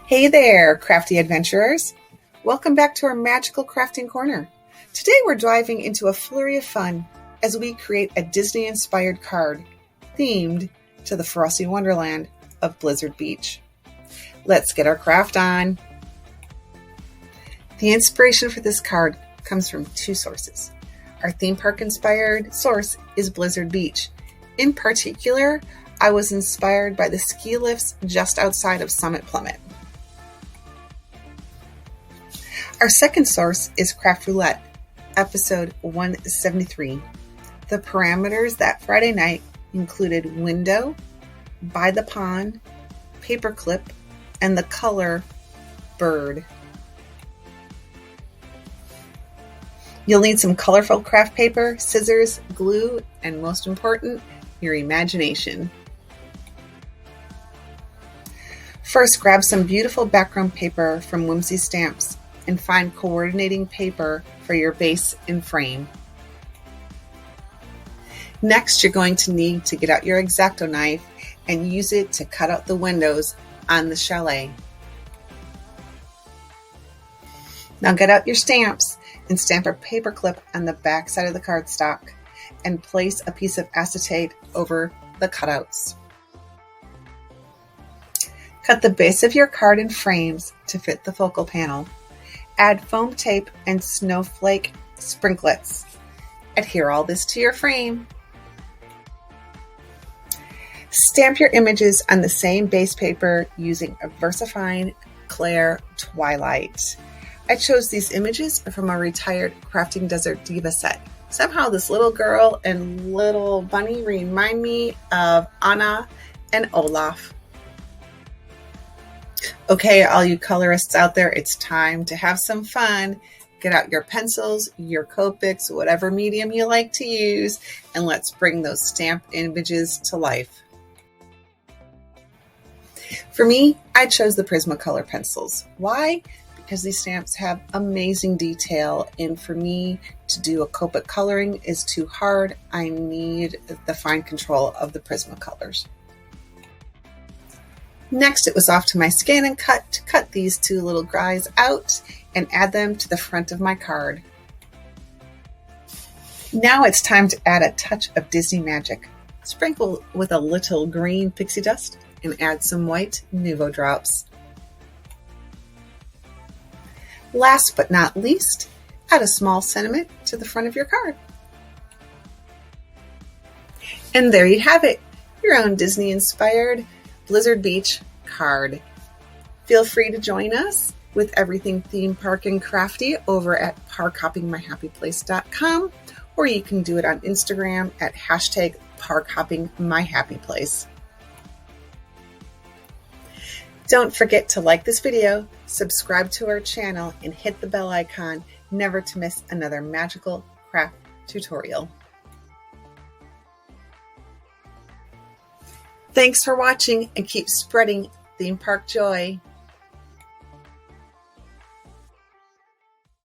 Hey there, crafty adventurers. Welcome back to our magical crafting corner. Today we're diving into a flurry of fun as we create a Disney-inspired card themed to the frosty wonderland of Blizzard Beach. Let's get our craft on. The inspiration for this card comes from two sources. Our theme park inspired source is Blizzard Beach. In particular, I was inspired by the ski lifts just outside of Summit Plummet. Our second source is Craft Roulette, episode 173. The parameters that Friday night included window, by the pond, paperclip, and the color bird. You'll need some colorful craft paper, scissors, glue, and most important, your imagination. First, grab some beautiful background paper from Whimsy Stamps and find coordinating paper for your base and frame. Next, you're going to need to get out your X-Acto knife and use it to cut out the windows on the chalet. Now get out your stamps and stamp a paper clip on the back side of the cardstock and place a piece of acetate over the cutouts. Cut the base of your card in frames to fit the focal panel. Add foam tape and snowflake sprinklets. Adhere all this to your frame. Stamp your images on the same base paper using a VersaFine Claire Twilight. I chose these images from a retired Crafting Desert Diva set. Somehow this little girl and little bunny remind me of Anna and Olaf. Okay, all you colorists out there, it's time to have some fun. Get out your pencils, your Copics, whatever medium you like to use, and let's bring those stamped images to life. For me, I chose the Prismacolor pencils. Why? Because these stamps have amazing detail, and for me to do a Copic coloring is too hard. I need the fine control of the Prismacolors. Next, it was off to my scan and cut to cut these two little guys out and add them to the front of my card. Now it's time to add a touch of Disney magic. Sprinkle with a little green pixie dust and add some white Nuvo drops. Last but not least, add a small sentiment to the front of your card. And there you have it, your own Disney-inspired Blizzard Beach card. Feel free to join us with everything theme park and crafty over at parkhoppingmyhappyplace.com, or you can do it on Instagram at #parkhoppingmyhappyplace. Don't forget to like this video, subscribe to our channel, and hit the bell icon never to miss another magical craft tutorial. Thanks for watching and keep spreading theme park joy.